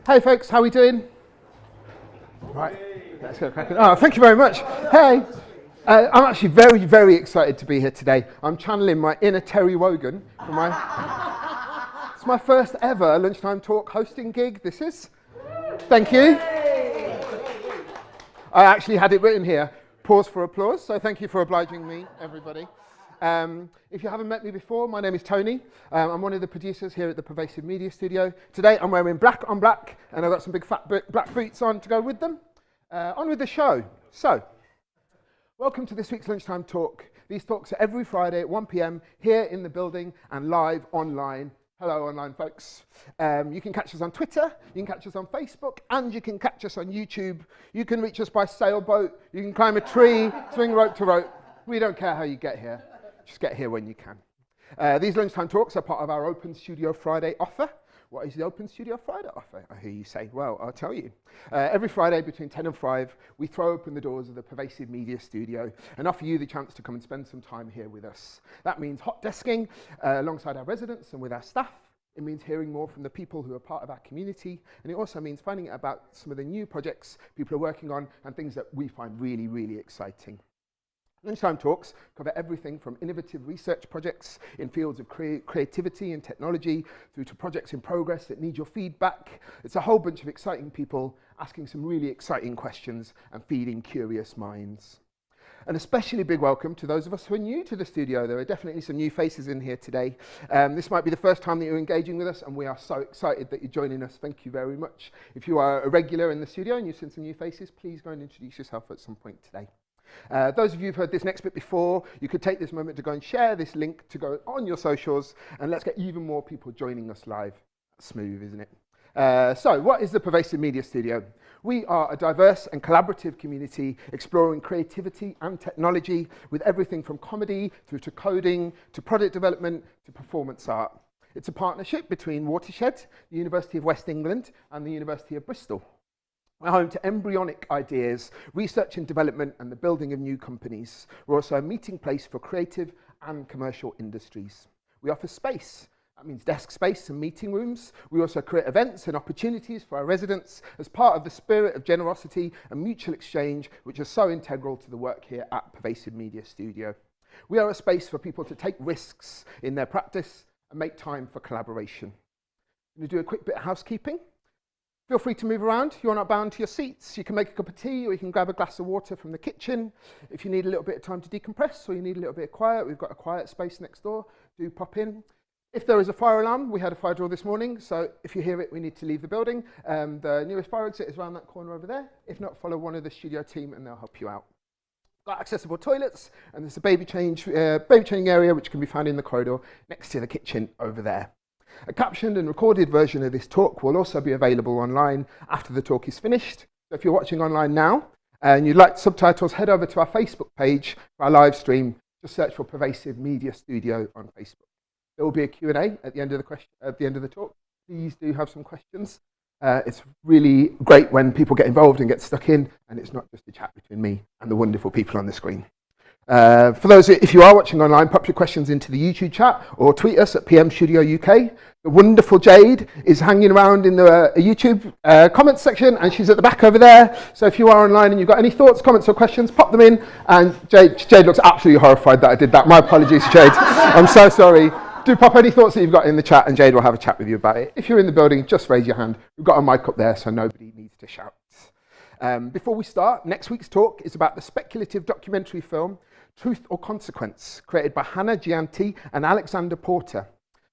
Hey folks, how are we doing? Right, let's get cracking. Oh, thank you very much. Hey, I'm actually very, very excited to be here today. I'm channeling my inner Terry Wogan for it's my first ever lunchtime talk hosting gig. This is. Thank you. I actually had it written here. Pause for applause. So thank you for obliging me, everybody. If you haven't met me before, my name is Tony. I'm one of the producers here at the Pervasive Media Studio. Today I'm wearing black on black, and I've got some big fat black boots on to go with them. On with the show. So, welcome to this week's lunchtime talk. These talks are every Friday at 1 p.m. here in the building and live online. Hello, online folks. You can catch us on Twitter, you can catch us on Facebook, and you can catch us on YouTube. You can reach us by sailboat, you can climb a tree, swing rope to rope. We don't care how you get here. Just get here when you can. These lunchtime talks are part of our Open Studio Friday offer. What is the Open Studio Friday offer? I hear you say. Well, I'll tell you. Every Friday between 10 and 5, we throw open the doors of the Pervasive Media Studio and offer you the chance to come and spend some time here with us. That means hot desking alongside our residents and with our staff. It means hearing more from the people who are part of our community, and it also means finding out about some of the new projects people are working on and things that we find really, really exciting. Lunchtime talks cover everything from innovative research projects in fields of creativity and technology through to projects in progress that need your feedback. It's a whole bunch of exciting people asking some really exciting questions and feeding curious minds. An especially big welcome to those of us who are new to the studio. There are definitely some new faces in here today. This might be the first time that you're engaging with us, and we are so excited that you're joining us. Thank you very much. If you are a regular in the studio and you've seen some new faces, please go and introduce yourself at some point today. Those of you who've heard this next bit before, you could take this moment to go and share this link to go on your socials, and let's get even more people joining us live. That's smooth, isn't it? So, what is the Pervasive Media Studio? We are a diverse and collaborative community exploring creativity and technology with everything from comedy through to coding, to product development, to performance art. It's a partnership between Watershed, the University of West England, and the University of Bristol. We're home to embryonic ideas, research and development, and the building of new companies. We're also a meeting place for creative and commercial industries. We offer space. That means desk space and meeting rooms. We also create events and opportunities for our residents as part of the spirit of generosity and mutual exchange, which is so integral to the work here at Pervasive Media Studio. We are a space for people to take risks in their practice and make time for collaboration. I'm going to do a quick bit of housekeeping. Feel free to move around. You're not bound to your seats. You can make a cup of tea or you can grab a glass of water from the kitchen. If you need a little bit of time to decompress or you need a little bit of quiet, we've got a quiet space next door. Do pop in. If there is a fire alarm, we had a fire drill this morning, so if you hear it, we need to leave the building. The nearest fire exit is around that corner over there. If not, follow one of the studio team and they'll help you out. Got accessible toilets, and there's a baby changing area which can be found in the corridor next to the kitchen over there. A captioned and recorded version of this talk will also be available online after the talk is finished. So if you're watching online now and you'd like subtitles, head over to our Facebook page for our live stream. Just search for Pervasive Media Studio on Facebook. There will be a Q&A at the end of the talk. Please do have some questions. It's really great when people get involved and get stuck in, and it's not just a chat between me and the wonderful people on the screen. For those, if you are watching online, pop your questions into the YouTube chat or tweet us at PM Studio UK. The wonderful Jade is hanging around in the YouTube comments section, and she's at the back over there. So if you are online and you've got any thoughts, comments or questions, pop them in. And Jade looks absolutely horrified that I did that. My apologies, Jade. I'm so sorry. Do pop any thoughts that you've got in the chat and Jade will have a chat with you about it. If you're in the building, just raise your hand. We've got a mic up there so nobody needs to shout. Before we start, next week's talk is about the speculative documentary film Truth or Consequence, created by Hannah Gianti and Alexander Porter.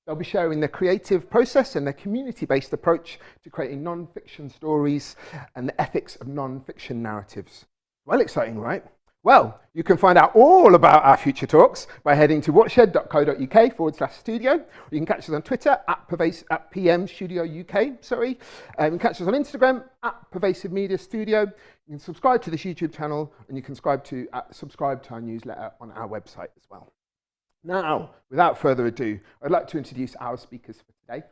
They'll be sharing their creative process and their community-based approach to creating non-fiction stories and the ethics of non-fiction narratives. Well, exciting, right? Well, you can find out all about our future talks by heading to watershed.co.uk/studio. You can catch us on Twitter at PM Studio UK. You can catch us on Instagram at Pervasive Media Studio. You can subscribe to this YouTube channel and you can subscribe to our newsletter on our website as well. Now, without further ado, I'd like to introduce our speakers for today.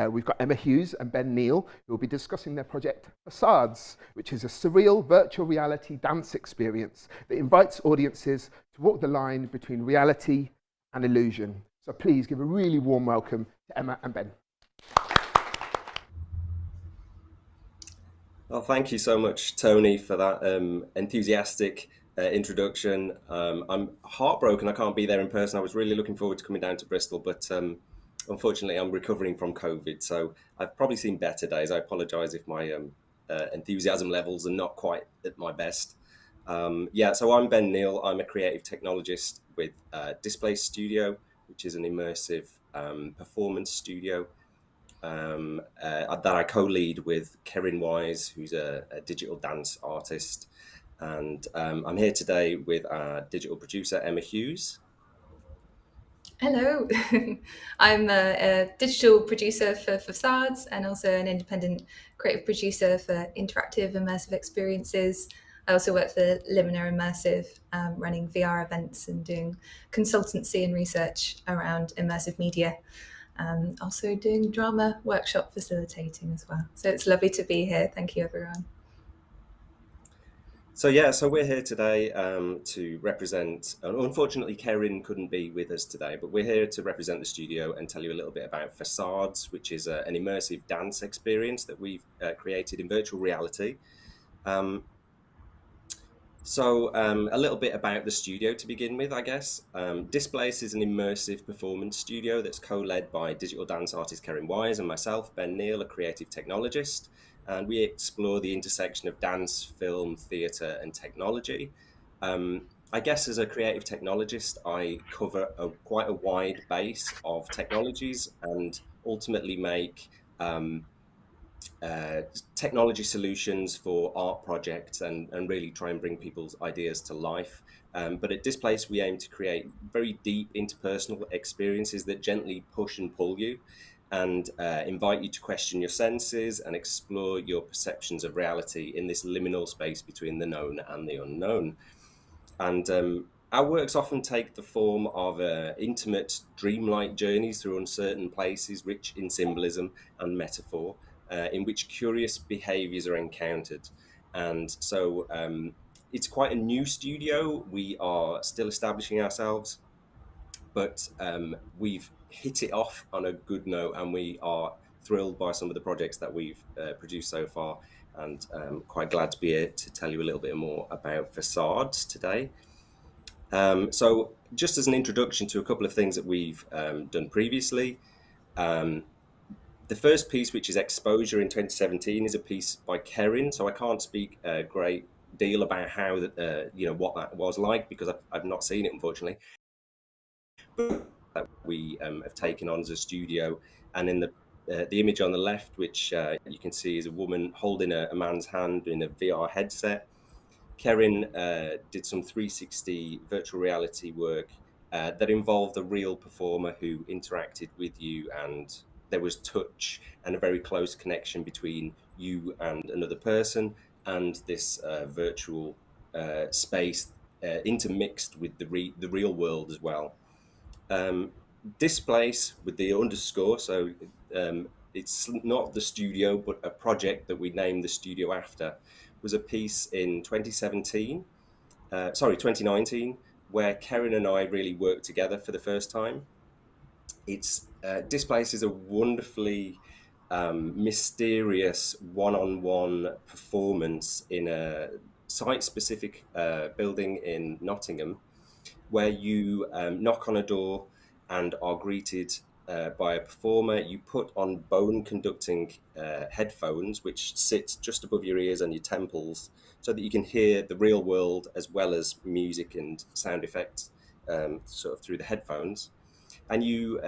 We've got Emma Hughes and Ben Neal, who will be discussing their project Facades, which is a surreal virtual reality dance experience that invites audiences to walk the line between reality and illusion. So please give a really warm welcome to Emma and Ben. Well, thank you so much, Tony, for that enthusiastic introduction. I'm heartbroken I can't be there in person. I was really looking forward to coming down to Bristol, but unfortunately, I'm recovering from COVID, so I've probably seen better days. I apologise if my enthusiasm levels are not quite at my best. Yeah, so I'm Ben Neal. I'm a creative technologist with Display Studio, which is an immersive performance studio that I co-lead with Kerryn, who's a digital dance artist, and I'm here today with our digital producer Emma Hughes. Hello, I'm a digital producer for Facades and also an independent creative producer for interactive immersive experiences. I also work for Liminar Immersive, running VR events and doing consultancy and research around immersive media. Also doing drama workshop facilitating as well. So it's lovely to be here. Thank you, everyone. So yeah, so we're here today to represent. Unfortunately, Kerryn couldn't be with us today, but we're here to represent the studio and tell you a little bit about Facades, which is an immersive dance experience that we've created in virtual reality. Um, a little bit about the studio to begin with, I guess. Displace is an immersive performance studio that's co-led by digital dance artist Kerryn and myself, Ben Neal, a creative technologist. And we explore the intersection of dance, film, theatre, and technology. I guess as a creative technologist, I cover quite a wide base of technologies and ultimately make uh, technology solutions for art projects and really try and bring people's ideas to life. But at Displace, we aim to create very deep interpersonal experiences that gently push and pull you and invite you to question your senses and explore your perceptions of reality in this liminal space between the known and the unknown. And our works often take the form of intimate, dreamlike journeys through uncertain places, rich in symbolism and metaphor, in which curious behaviors are encountered. And so it's quite a new studio. We are still establishing ourselves, but we've hit it off on a good note, and we are thrilled by some of the projects that we've produced so far. And quite glad to be here to tell you a little bit more about Facades today. Just as an introduction to a couple of things that we've done previously, um, the first piece, which is Exposure in 2017, is a piece by Kerryn. So I can't speak a great deal about how that, what that was like because I've not seen it, unfortunately. But that we have taken on as a studio, and in the image on the left, which you can see, is a woman holding a man's hand in a VR headset. Kerryn did some 360 virtual reality work that involved a real performer who interacted with you, and there was touch and a very close connection between you and another person, and this virtual space intermixed with the real world as well. Um, Displace with the underscore, so it's not the studio, but a project that we named the studio after, was a piece in 2019, where Kerryn and I really worked together for the first time. It's Displace is a wonderfully mysterious one-on-one performance in a site-specific building in Nottingham where you knock on a door and are greeted by a performer. You put on bone conducting headphones, which sit just above your ears and your temples, so that you can hear the real world as well as music and sound effects sort of through the headphones. And you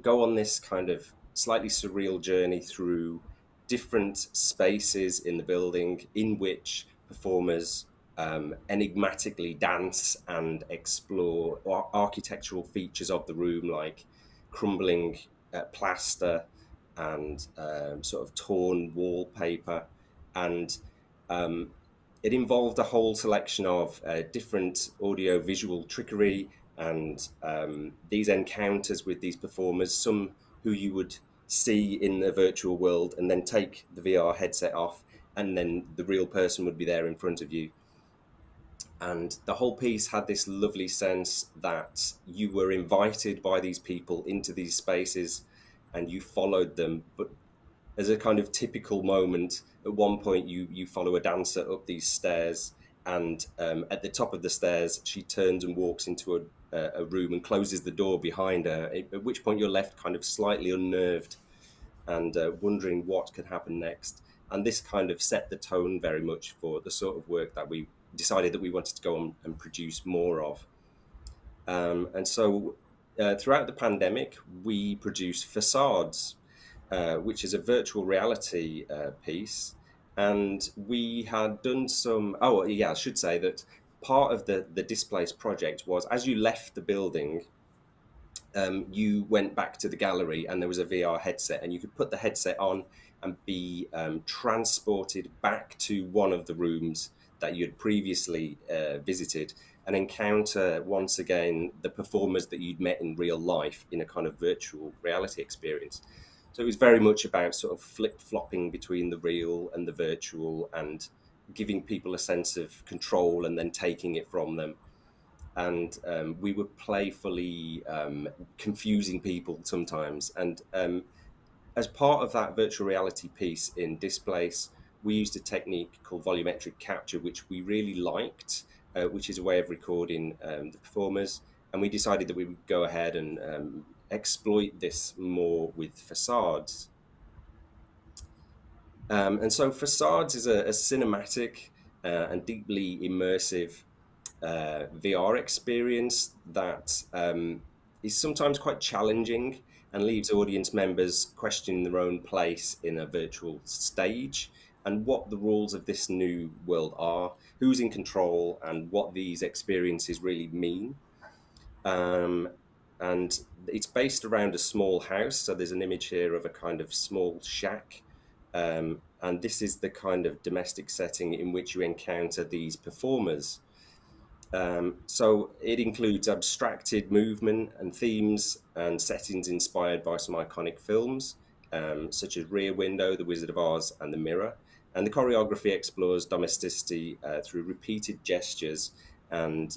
go on this kind of slightly surreal journey through different spaces in the building in which performers enigmatically dance and explore architectural features of the room, like crumbling plaster and sort of torn wallpaper. And um, it involved a whole selection of different audio visual trickery and these encounters with these performers, some who you would see in the virtual world and then take the VR headset off, and then the real person would be there in front of you. And the whole piece had this lovely sense that you were invited by these people into these spaces and you followed them, but there's a kind of typical moment. At one point, you follow a dancer up these stairs, and at the top of the stairs, she turns and walks into a room and closes the door behind her, at which point you're left kind of slightly unnerved and wondering what could happen next. And this kind of set the tone very much for the sort of work that we decided that we wanted to go on and produce more of. And so throughout the pandemic, we produced Facades, which is a virtual reality piece. And we had done some, oh yeah, I should say that part of the Displaced project was, as you left the building, you went back to the gallery and there was a VR headset, and you could put the headset on and be transported back to one of the rooms that you had previously visited, and encounter once again the performers that you'd met in real life in a kind of virtual reality experience. So it was very much about sort of flip-flopping between the real and the virtual, and giving people a sense of control and then taking it from them. And we were playfully confusing people sometimes. And as part of that virtual reality piece in Displace, we used a technique called volumetric capture, which we really liked, which is a way of recording the performers. And we decided that we would go ahead and exploit this more with Facades. And so Facades is a cinematic and deeply immersive VR experience that is sometimes quite challenging and leaves audience members questioning their own place in a virtual stage, and what the rules of this new world are, who's in control, and what these experiences really mean. And it's based around a small house. So there's an image here of a kind of small shack. And this is the kind of domestic setting in which you encounter these performers. So it includes abstracted movement and themes and settings inspired by some iconic films, such as Rear Window, The Wizard of Oz, and The Mirror. And the choreography explores domesticity through repeated gestures and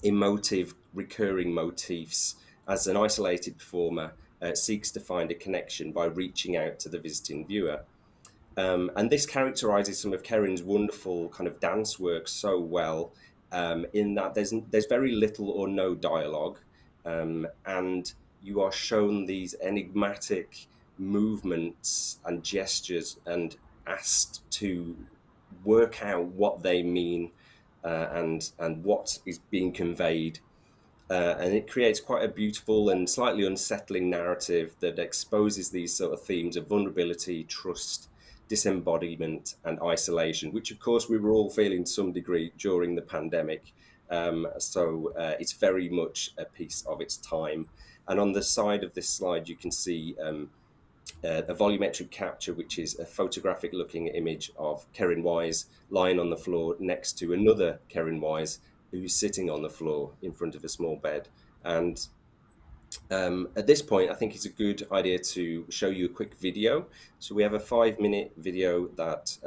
emotive recurring motifs, as an isolated performer seeks to find a connection by reaching out to the visiting viewer. And this characterizes some of Kerryn's wonderful kind of dance work so well, in that there's very little or no dialogue, and you are shown these enigmatic movements and gestures and asked to work out what they mean, and what is being conveyed. And it creates quite a beautiful and slightly unsettling narrative that exposes these sort of themes of vulnerability, trust, disembodiment, and isolation, which of course we were all feeling to some degree during the pandemic. So it's very much a piece of its time. And on the side of this slide, you can see a volumetric capture, which is a photographic looking image of Kerryn Wise lying on the floor next to another Kerryn Wise who's sitting on the floor in front of a small bed. And at this point, I think it's a good idea to show you a quick video. So we have a 5-minute video that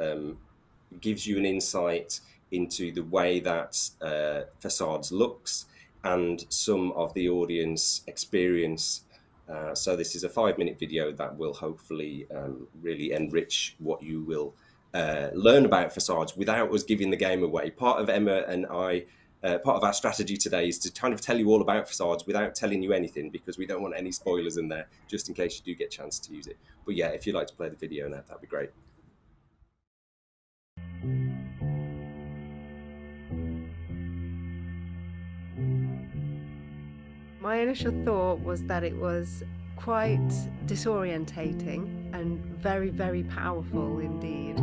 gives you an insight into the way that Facades looks and some of the audience experience. So this is a 5-minute video that will hopefully really enrich what you will learn about Facades without us giving the game away. Part of Emma and I, part of our strategy today is to kind of tell you all about Facades without telling you anything, because we don't want any spoilers in there, just in case you do get a chance to use it. But yeah, if you'd like to play the video now, that'd be great. My initial thought was that it was quite disorientating and very, very powerful indeed.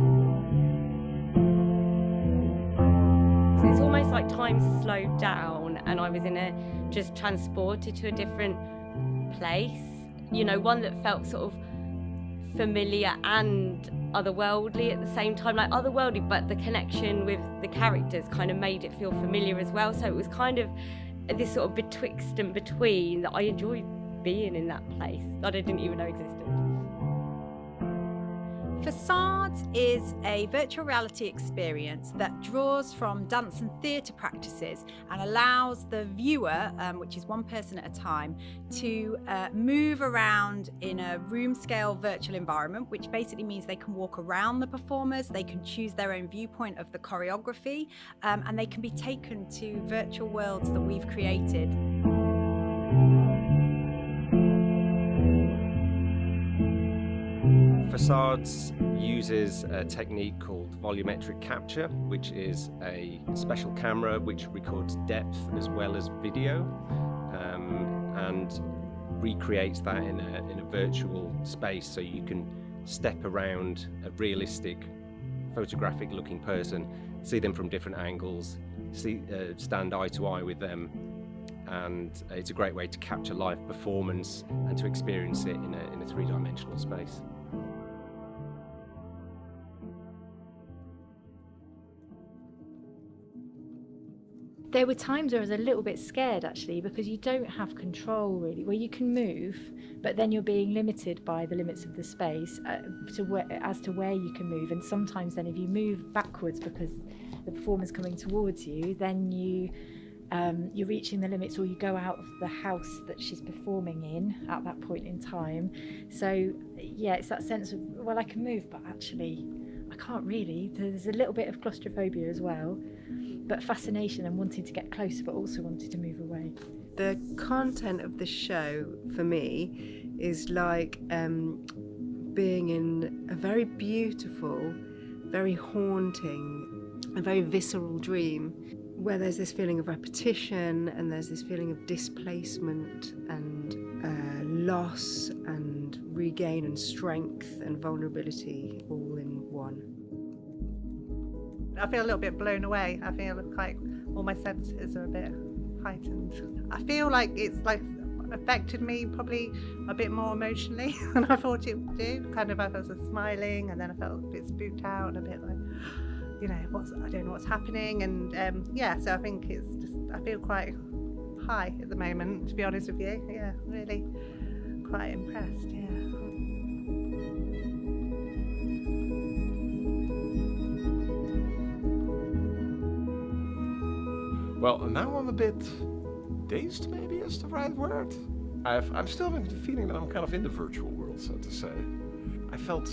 It's almost like time slowed down and I was just transported to a different place, you know, one that felt sort of familiar and otherworldly at the same time, like otherworldly, but the connection with the characters kind of made it feel familiar as well. So it was kind of this sort of betwixt and between that I enjoyed being in that place that I didn't even know existed. Facades is a virtual reality experience that draws from dance and theatre practices and allows the viewer, which is one person at a time, to move around in a room scale virtual environment, which basically means they can walk around the performers, they can choose their own viewpoint of the choreography, and they can be taken to virtual worlds that we've created. Facades uses a technique called volumetric capture, which is a special camera which records depth as well as video, and recreates that in a virtual space, so you can step around a realistic photographic looking person, see them from different angles, stand eye to eye with them, and it's a great way to capture live performance and to experience it in a three-dimensional space. There were times where I was a little bit scared, actually, because you don't have control really. Well, you can move, but then you're being limited by the limits of the space as to where you can move. And sometimes then if you move backwards because the performer's coming towards you, then you're reaching the limits, or you go out of the house that she's performing in at that point in time. So yeah, it's that sense of, well, I can move, but actually I can't really. There's a little bit of claustrophobia as well, but fascination and wanting to get closer, but also wanting to move away. The content of the show for me is like being in a very beautiful, very haunting, a very visceral dream, where there's this feeling of repetition and there's this feeling of displacement and loss and regain and strength and vulnerability all in one. I feel a little bit blown away. I feel like all my senses are a bit heightened. I feel like it's like affected me probably a bit more emotionally than I thought it would do. Kind of, I was smiling and then I felt a bit spooked out and a bit like, you know, I don't know what's happening. And yeah, so I think it's just, I feel quite high at the moment, to be honest with you. Yeah, really quite impressed, yeah. Well, now I'm a bit dazed, maybe is the right word. I'm still feeling that I'm kind of in the virtual world, so to say. I felt...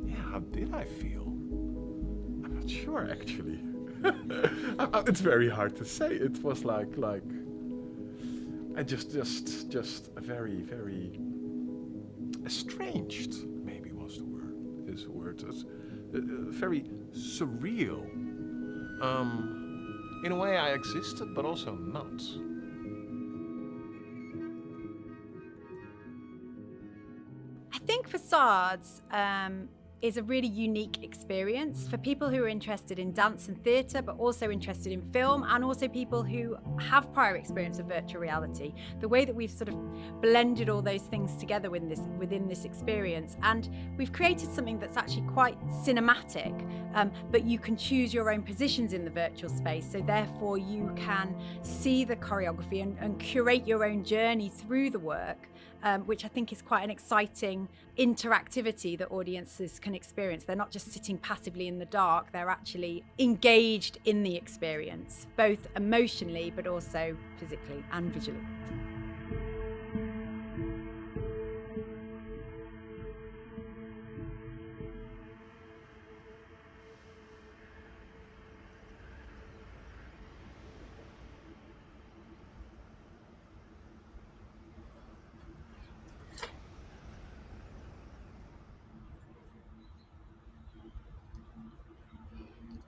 Yeah, how did I feel? I'm not sure, actually. It's very hard to say. It was like I just a very, very estranged, maybe was the word. Is the word. Very surreal. In a way I existed, but also not. I think Facades is a really unique experience for people who are interested in dance and theatre, but also interested in film, and also people who have prior experience of virtual reality. The way that we've sort of blended all those things together within this experience, and we've created something that's actually quite cinematic, but you can choose your own positions in the virtual space, so therefore you can see the choreography and curate your own journey through the work, which I think is quite an exciting interactivity that audiences can experience. They're not just sitting passively in the dark, they're actually engaged in the experience, both emotionally but also physically and visually.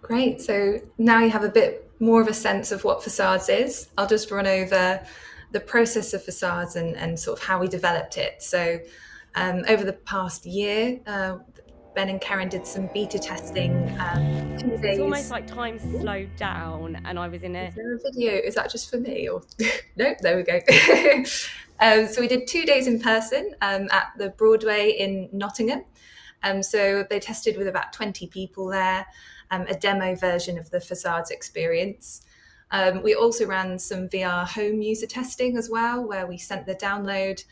Great, so now you have a bit more of a sense of what Facades is. I'll just run over the process of Facades and sort of how we developed it. So over the past year, Ben and Kerryn did some beta testing. 2 days. It's almost like time slowed down and I was in a... Is there a video? Is that just for me? Or no, there we go. So we did 2 days in person at the Broadway in Nottingham. So they tested with about 20 people there, a demo version of the Facades experience. We also ran some VR home user testing as well, where we sent the download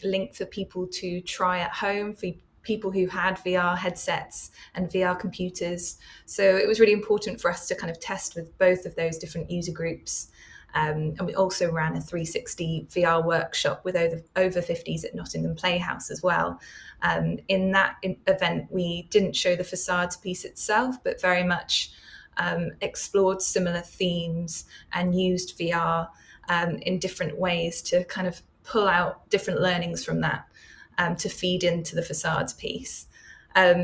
link for people to try at home, for people who had VR headsets and VR computers. So it was really important for us to kind of test with both of those different user groups. And we also ran a 360 VR workshop with over 50s at Nottingham Playhouse as well. In that event, we didn't show the facades piece itself, but very much explored similar themes and used VR in different ways to kind of pull out different learnings from that to feed into the facades piece.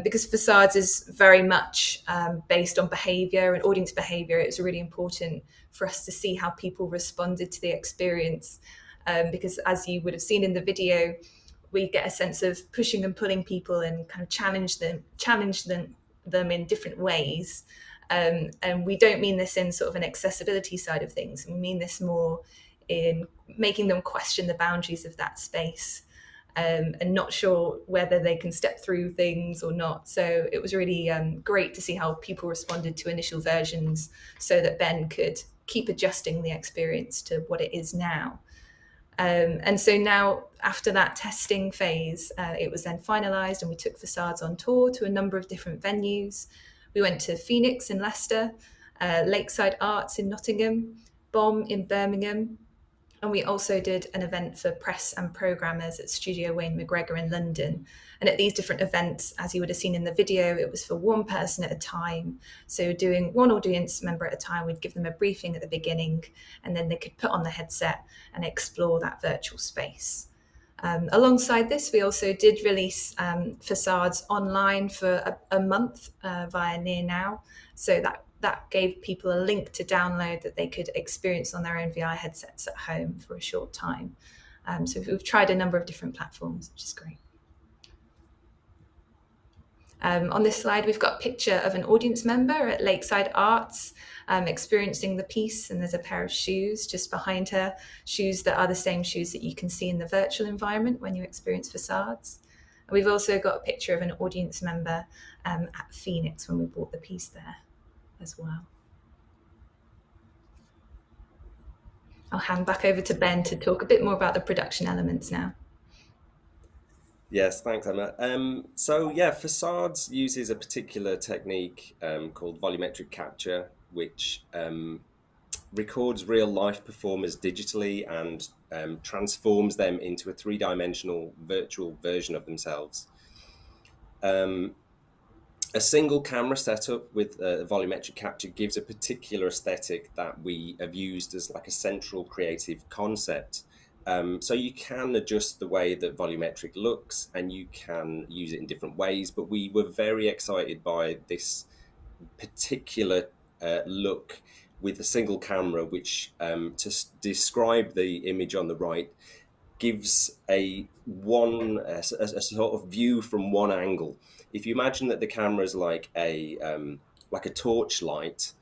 Because facades is very much based on behaviour and audience behaviour, it was really important for us to see how people responded to the experience. Because as you would have seen in the video, we get a sense of pushing and pulling people and kind of challenge them in different ways. And we don't mean this in sort of an accessibility side of things. We mean this more in making them question the boundaries of that space. And not sure whether they can step through things or not. So it was really great to see how people responded to initial versions so that Ben could keep adjusting the experience to what it is now. And so now, after that testing phase, it was then finalised and we took Facades on tour to a number of different venues. We went to Phoenix in Leicester, Lakeside Arts in Nottingham, BOM in Birmingham, and we also did an event for press and programmers at Studio Wayne McGregor in London. And at these different events, as you would have seen in the video, it was for one person at a time. So doing one audience member at a time, we'd give them a briefing at the beginning, and then they could put on the headset and explore that virtual space. Alongside this, we also did release Facades online for a month via Near Now. So that gave people a link to download that they could experience on their own VR headsets at home for a short time. So we've tried a number of different platforms, which is great. On this slide, we've got a picture of an audience member at Lakeside Arts experiencing the piece, and there's a pair of shoes just behind her, shoes that are the same shoes that you can see in the virtual environment when you experience Facades. And we've also got a picture of an audience member at Phoenix when we bought the piece there as well. I'll hand back over to Ben to talk a bit more about the production elements now. Yes, thanks, Emma. So yeah, Facades uses a particular technique called volumetric capture, which records real-life performers digitally and transforms them into a three-dimensional virtual version of themselves. A single camera setup with volumetric capture gives a particular aesthetic that we have used as like a central creative concept. So you can adjust the way that volumetric looks and you can use it in different ways, but we were very excited by this particular look with a single camera, which to describe the image on the right gives a sort of view from one angle. If you imagine that the camera is like a torchlight,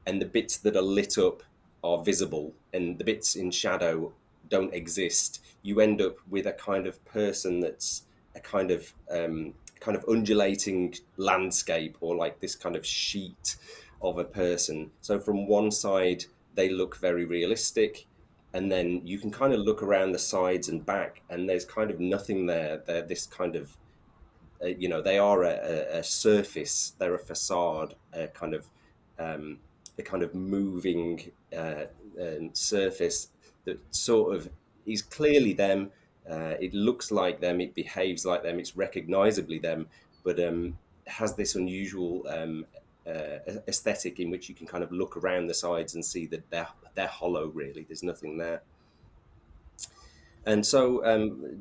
and the bits that are lit up are visible, and the bits in shadow don't exist, you end up with a kind of person that's a kind of undulating landscape, or like this kind of sheet of a person. So from one side, they look very realistic, and then you can kind of look around the sides and back, and there's kind of nothing there. They're this kind of, they are a surface. They're a facade, a kind of moving surface that sort of is clearly them. It looks like them. It behaves like them. It's recognizably them, but has this unusual aesthetic in which you can kind of look around the sides and see that they're hollow. Really, there's nothing there. And so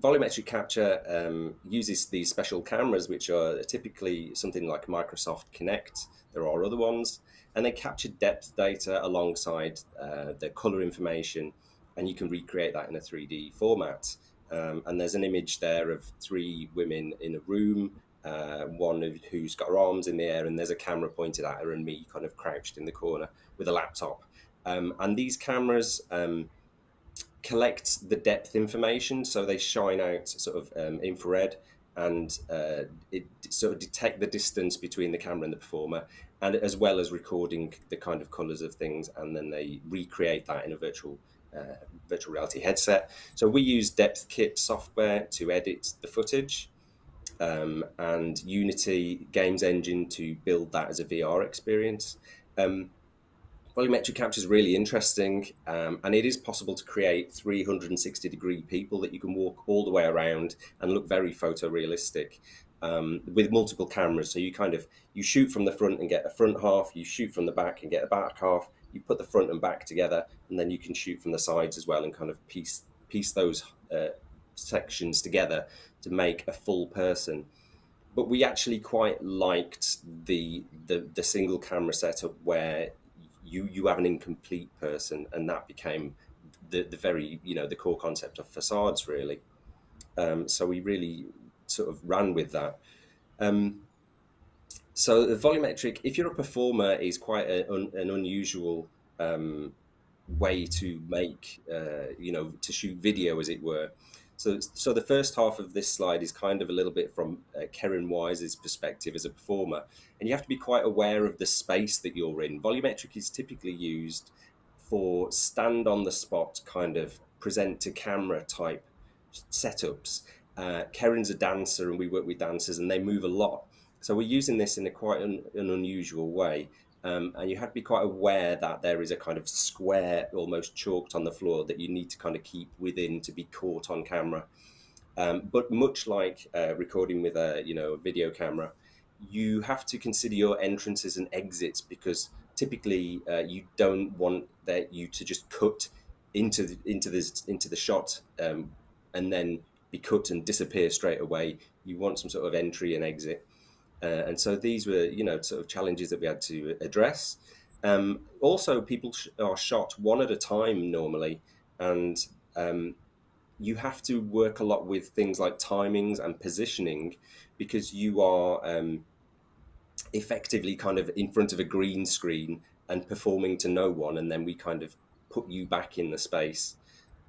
volumetric capture uses these special cameras, which are typically something like Microsoft Kinect. There are other ones, and they capture depth data alongside the color information, and you can recreate that in a 3D format. And there's an image there of three women in a room, one who's got her arms in the air, and there's a camera pointed at her, and me kind of crouched in the corner with a laptop. And these cameras collect the depth information, so they shine out sort of infrared, and it sort of detect the distance between the camera and the performer, and as well as recording the kind of colors of things, and then they recreate that in a virtual virtual reality headset. So we use Depth Kit software to edit the footage, and Unity Games Engine to build that as a VR experience. Volumetric Capture is really interesting, and it is possible to create 360-degree people that you can walk all the way around and look very photorealistic, with multiple cameras. So you shoot from the front and get a front half, you shoot from the back and get a back half, you put the front and back together, and then you can shoot from the sides as well and kind of piece those sections together to make a full person. But we actually quite liked the single camera setup where you have an incomplete person, and that became the very, the core concept of Facades, really. So we really sort of ran with that. So the volumetric, if you're a performer, is quite an unusual way to make, to shoot video, as it were. So the first half of this slide is kind of a little bit from Kerryn Wise's perspective as a performer, and you have to be quite aware of the space that you're in. Volumetric is typically used for stand on the spot, kind of present to camera type setups. Kerryn's a dancer, and we work with dancers, and they move a lot. So we're using this in a quite an unusual way. And you have to be quite aware that there is a kind of square almost chalked on the floor that you need to kind of keep within to be caught on camera. But much like recording with a video camera, you have to consider your entrances and exits, because typically you don't want you to just cut into the shot and then be cut and disappear straight away. You want some sort of entry and exit. And so these were, sort of challenges that we had to address. Also, people are shot one at a time normally, and you have to work a lot with things like timings and positioning, because you are effectively kind of in front of a green screen and performing to no one, and then we kind of put you back in the space.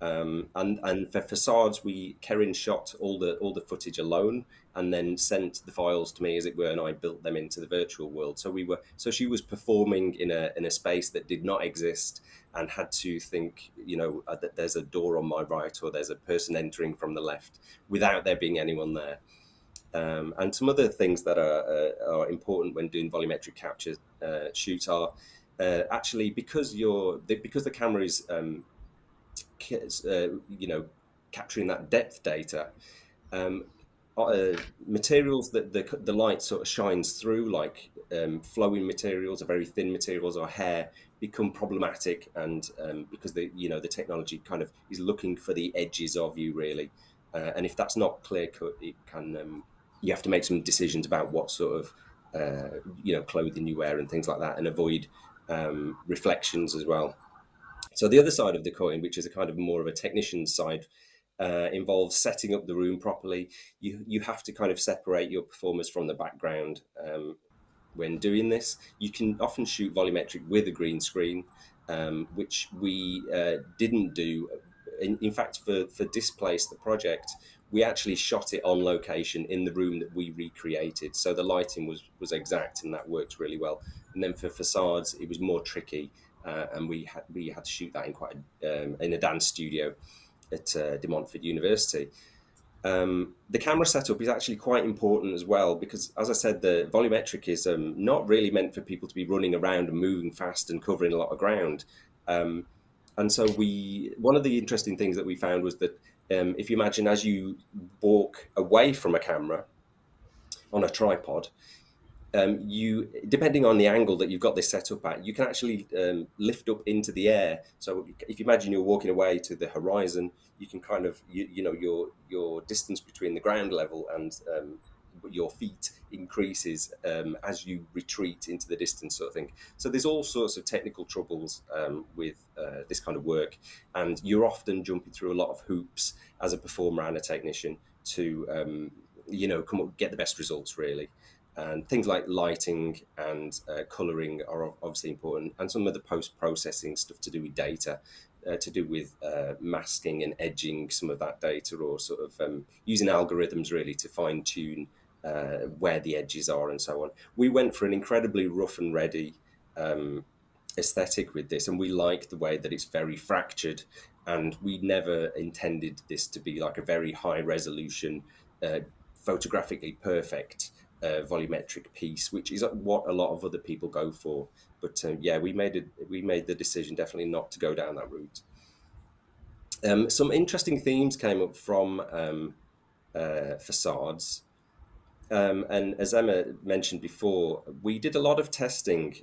And for Facades, Kerryn shot all the footage alone, and then sent the files to me, as it were, and I built them into the virtual world. So she was performing in a space that did not exist, and had to think, that there's a door on my right, or there's a person entering from the left, without there being anyone there. And some other things that are important when doing volumetric capture shoots are actually, because the camera is capturing that depth data, materials that the light sort of shines through, like flowing materials or very thin materials or hair, become problematic, and because the technology kind of is looking for the edges of you, really, and if that's not clear cut, it can you have to make some decisions about what sort of clothing you wear and things like that, and avoid reflections as well. So the other side of the coin, which is a kind of more of a technician's side, involves setting up the room properly. You have to kind of separate your performers from the background when doing this. You can often shoot volumetric with a green screen, which we didn't do. In fact, for Displace, the project, we actually shot it on location in the room that we recreated. So the lighting was exact, and that worked really well. And then for Facades, it was more tricky. And we had to shoot that in a dance studio at De Montfort University. The camera setup is actually quite important as well, because, as I said, the volumetric is not really meant for people to be running around and moving fast and covering a lot of ground. And so one of the interesting things that we found was that if you imagine, as you walk away from a camera on a tripod, depending on the angle that you've got this set up at, you can actually lift up into the air. So if you imagine you're walking away to the horizon, you can kind of, your distance between the ground level and your feet increases as you retreat into the distance, sort of thing. So there's all sorts of technical troubles with this kind of work, and you're often jumping through a lot of hoops as a performer and a technician to get the best results, really. And things like lighting and colouring are obviously important, and some of the post-processing stuff to do with data, to do with masking and edging some of that data, or sort of using algorithms really to fine-tune where the edges are and so on. We went for an incredibly rough and ready aesthetic with this, and we like the way that it's very fractured, And we never intended this to be like a very high resolution, photographically perfect volumetric piece, which is what a lot of other people go for. But yeah, we made the decision definitely not to go down that route. Some interesting themes came up from Facades. And as Emma mentioned before, we did a lot of testing.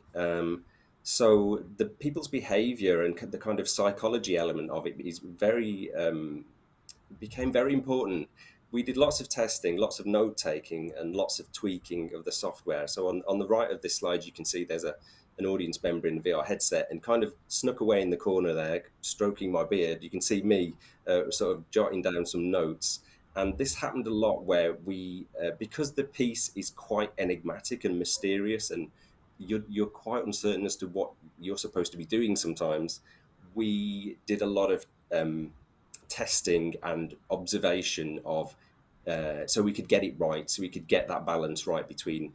So the people's behavior and the kind of psychology element of it is became very important. We did lots of testing, lots of note taking, and lots of tweaking of the software. So on the right of this slide, you can see there's an audience member in a VR headset, and kind of snuck away in the corner there, stroking my beard. You can see me sort of jotting down some notes. And this happened a lot where we, because the piece is quite enigmatic and mysterious, and you're quite uncertain as to what you're supposed to be doing sometimes, we did a lot of testing and observation of, so we could get it right, so we could get that balance right between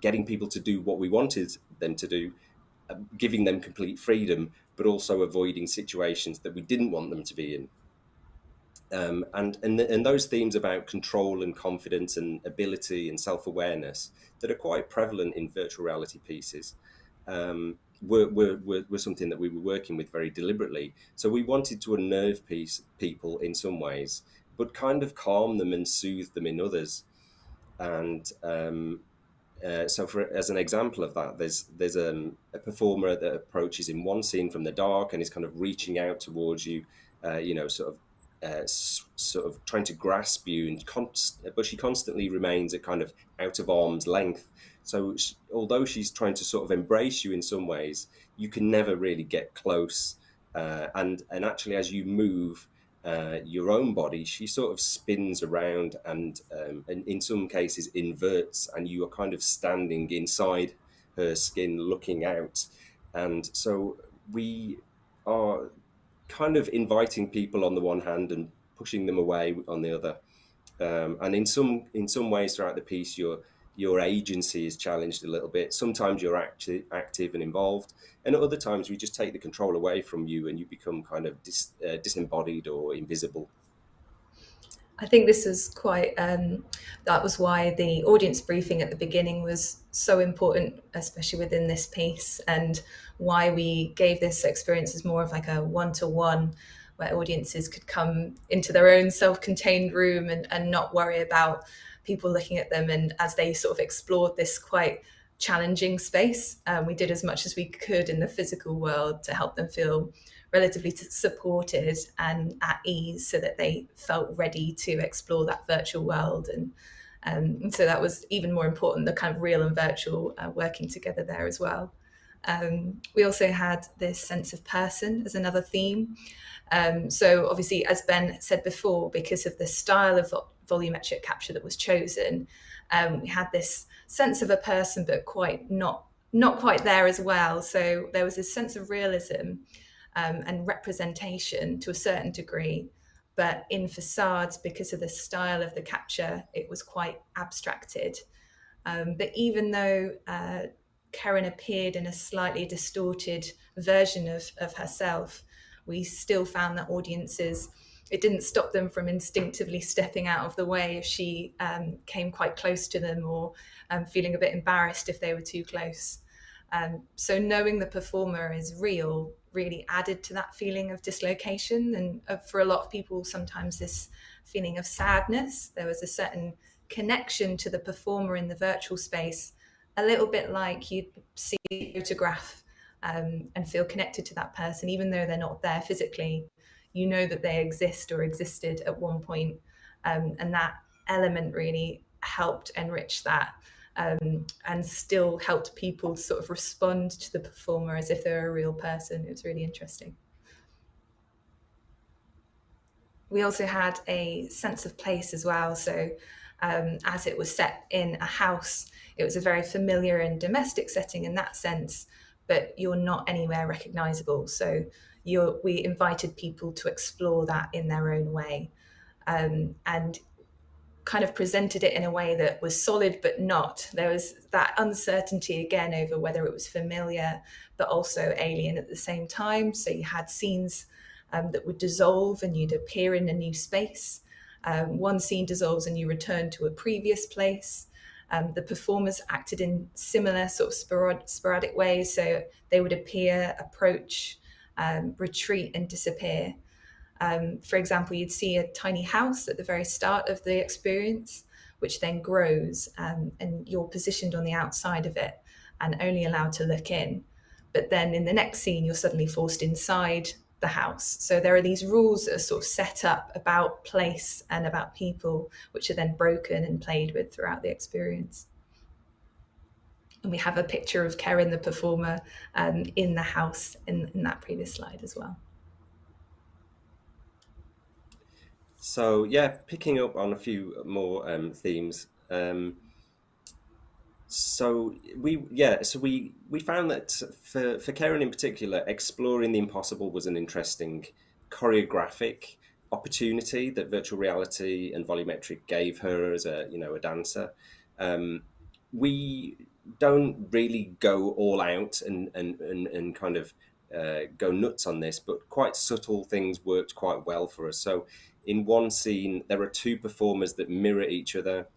getting people to do what we wanted them to do, giving them complete freedom, but also avoiding situations that we didn't want them to be in. And those themes about control and confidence and ability and self-awareness that are quite prevalent in virtual reality pieces were something that we were working with very deliberately. So we wanted to unnerve people in some ways, but kind of calm them and soothe them in others. And so as an example of that, there's a performer that approaches in one scene from the dark and is kind of reaching out towards you, sort of trying to grasp you, but she constantly remains at kind of out of arm's length. So although she's trying to sort of embrace you in some ways, you can never really get close. And actually, as you move your own body, she sort of spins around and in some cases inverts, and you are kind of standing inside her skin looking out. And so we are kind of inviting people on the one hand and pushing them away on the other. And in some ways throughout the piece, your agency is challenged a little bit. Sometimes you're active and involved, and at other times we just take the control away from you and you become kind of disembodied or invisible. I think this is quite, that was why the audience briefing at the beginning was so important, especially within this piece, and why we gave this experience as more of like a one-to-one, where audiences could come into their own self-contained room and not worry about people looking at them. And as they sort of explored this quite challenging space, we did as much as we could in the physical world to help them feel relatively supported and at ease, so that they felt ready to explore that virtual world. And so that was even more important, the kind of real and virtual working together there as well. We also had this sense of person as another theme. So obviously, as Ben said before, because of the style of volumetric capture that was chosen, we had this sense of a person, but not quite there as well. So there was this sense of realism and representation to a certain degree, but in Facades, because of the style of the capture, it was quite abstracted. But even though Kerryn appeared in a slightly distorted version of herself, we still found that audiences, it didn't stop them from instinctively stepping out of the way if she came quite close to them, or feeling a bit embarrassed if they were too close. So knowing the performer is real really added to that feeling of dislocation. And for a lot of people, sometimes this feeling of sadness, there was a certain connection to the performer in the virtual space, a little bit like you'd see a photograph and feel connected to that person, even though they're not there physically. You know that they exist or existed at one point, and that element really helped enrich that. And still helped people sort of respond to the performer as if they're a real person. It was really interesting. We also had a sense of place as well. So as it was set in a house, it was a very familiar and domestic setting in that sense, but you're not anywhere recognizable. So we invited people to explore that in their own way, and kind of presented it in a way that was solid but not. There was that uncertainty again over whether it was familiar but also alien at the same time. So you had scenes that would dissolve and you'd appear in a new space. One scene dissolves and you return to a previous place. The performers acted in similar sort of sporadic ways, so they would appear, approach, retreat and disappear. For example, you'd see a tiny house at the very start of the experience, which then grows, and you're positioned on the outside of it and only allowed to look in. But then in the next scene, you're suddenly forced inside the house. So there are these rules that are sort of set up about place and about people, which are then broken and played with throughout the experience. And we have a picture of Kerryn, the performer, in the house in that previous slide as well. So yeah, picking up on a few more themes. So we found that for Kerryn in particular, exploring the impossible was an interesting choreographic opportunity that virtual reality and volumetric gave her as a dancer. We don't really go all out and kind of go nuts on this, but quite subtle things worked quite well for us. So in one scene, there are two performers that mirror each other.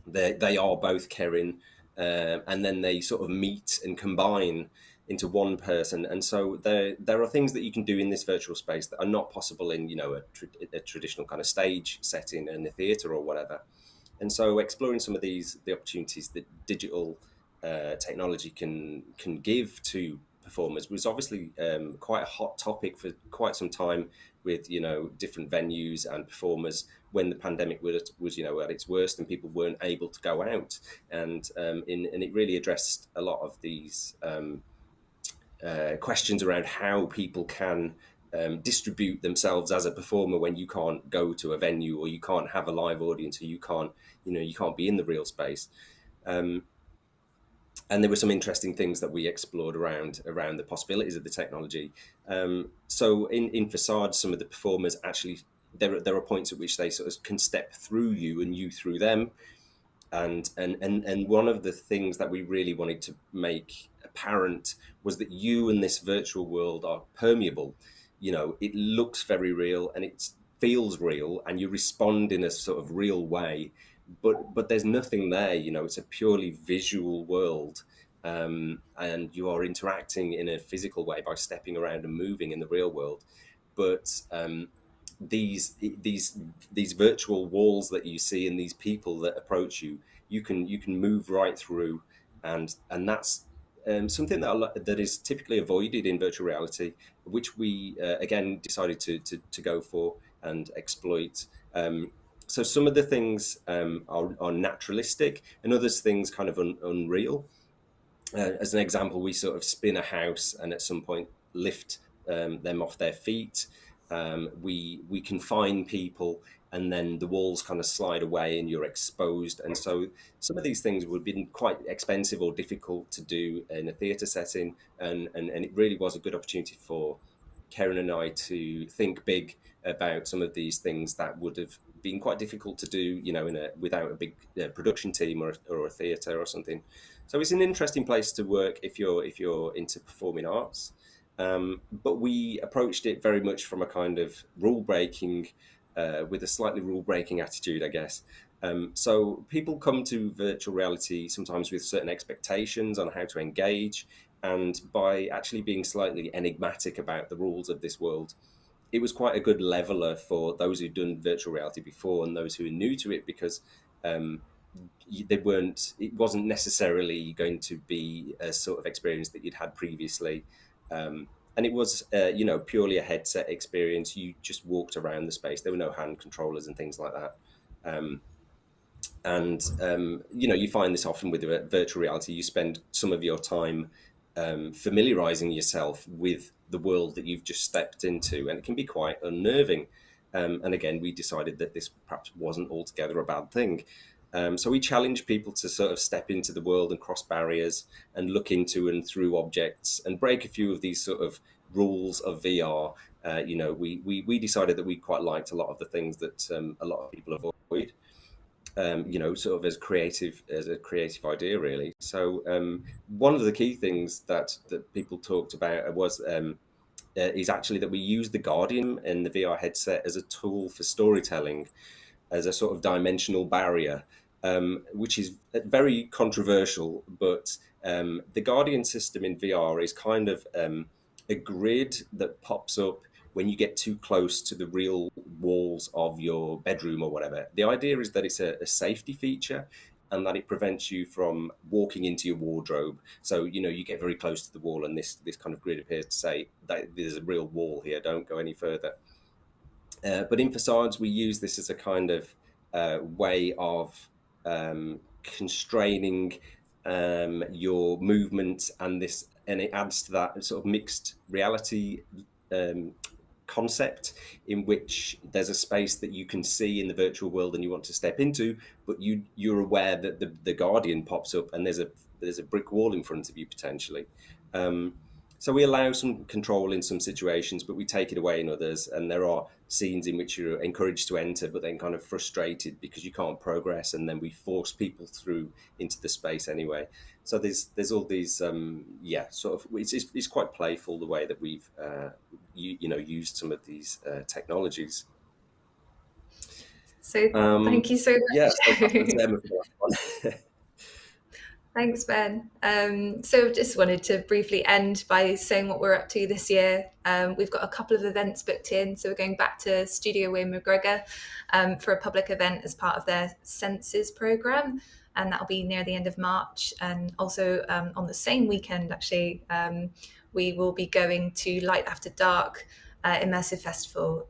They are both Kerryn, and then they sort of meet and combine into one person. And so there are things that you can do in this virtual space that are not possible in a traditional kind of stage setting in a theatre or whatever. And so exploring some of the opportunities that digital technology can give to performers was obviously quite a hot topic for quite some time, with different venues and performers when the pandemic was at its worst and people weren't able to go out, and it really addressed a lot of these questions around how people can distribute themselves as a performer when you can't go to a venue, or you can't have a live audience, or you can't be in the real space. And there were some interesting things that we explored around the possibilities of the technology. So in Facades, some of the performers actually, there are points at which they sort of can step through you and you through them. And one of the things that we really wanted to make apparent was that you and this virtual world are permeable. It looks very real and it feels real, and you respond in a sort of real way. But there's nothing there, it's a purely visual world, and you are interacting in a physical way by stepping around and moving in the real world. But these virtual walls that you see and these people that approach you, you can move right through, and that's something that is typically avoided in virtual reality, which we again decided to go for and exploit. So some of the things are naturalistic, and others things kind of unreal. As an example, we sort of spin a house and at some point lift them off their feet. We confine people, and then the walls kind of slide away and you're exposed. And so some of these things would have been quite expensive or difficult to do in a theatre setting. And it really was a good opportunity for Kerryn and I to think big about some of these things that would have been quite difficult to do, without a big production team or a theatre or something. So it's an interesting place to work if you're into performing arts. But we approached it very much from a kind of rule-breaking, with a slightly rule-breaking attitude, I guess. So people come to virtual reality sometimes with certain expectations on how to engage, and by actually being slightly enigmatic about the rules of this world, it was quite a good leveler for those who'd done virtual reality before and those who are new to it, because it wasn't necessarily going to be a sort of experience that you'd had previously. And it was, purely a headset experience. You just walked around the space. There were no hand controllers and things like that. You find this often with virtual reality. You spend some of your time familiarizing yourself with the world that you've just stepped into, and it can be quite unnerving. And again, we decided that this perhaps wasn't altogether a bad thing. So we challenge people to sort of step into the world and cross barriers and look into and through objects and break a few of these sort of rules of VR. We decided that we quite liked a lot of the things that a lot of people avoid. Sort of as a creative idea, really. So one of the key things that people talked about was is actually that we use the Guardian and the VR headset as a tool for storytelling, as a sort of dimensional barrier, which is very controversial. But the Guardian system in VR is kind of a grid that pops up when you get too close to the real walls of your bedroom or whatever. The idea is that it's a safety feature, and that it prevents you from walking into your wardrobe. So, you get very close to the wall, and this kind of grid appears to say that there's a real wall here, don't go any further. But in Facades, we use this as a kind of way of constraining your movement, and it adds to that sort of mixed reality concept, in which there's a space that you can see in the virtual world and you want to step into, but you're aware that the Guardian pops up and there's a brick wall in front of you potentially. So we allow some control in some situations, but we take it away in others. And there are scenes in which you're encouraged to enter, but then kind of frustrated because you can't progress. And then we force people through into the space anyway. So there's all these, sort of, it's quite playful the way that we've, used some of these technologies. So thank you so much. Yeah, so that's Emma for the last one. Thanks, Ben. So just wanted to briefly end by saying what we're up to this year. We've got a couple of events booked in. So we're going back to Studio Wayne McGregor for a public event as part of their Senses programme. And that'll be near the end of March. And also on the same weekend, actually, we will be going to Light After Dark Immersive Festival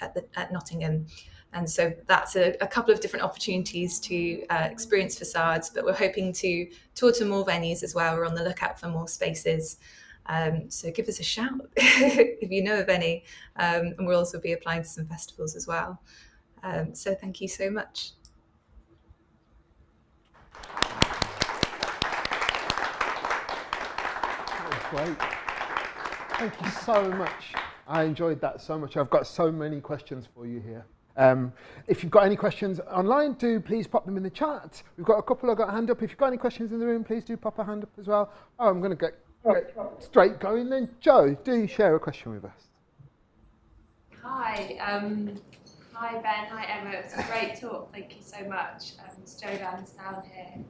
at Nottingham. And so that's a couple of different opportunities to experience Facades, but we're hoping to tour to more venues as well. We're on the lookout for more spaces. So give us a shout if you know of any. And we'll also be applying to some festivals as well. So thank you so much. That was great. Thank you so much. I enjoyed that so much. I've got so many questions for you here. If you've got any questions online, do please pop them in the chat. We've got a couple that got a hand up. If you've got any questions in the room, please do pop a hand up as well. Oh, I'm going to get straight going then. Joe, do share a question with us. Hi, hi Ben, hi Emma. It was a great talk. Thank you so much. It's Joe Lansdowne here.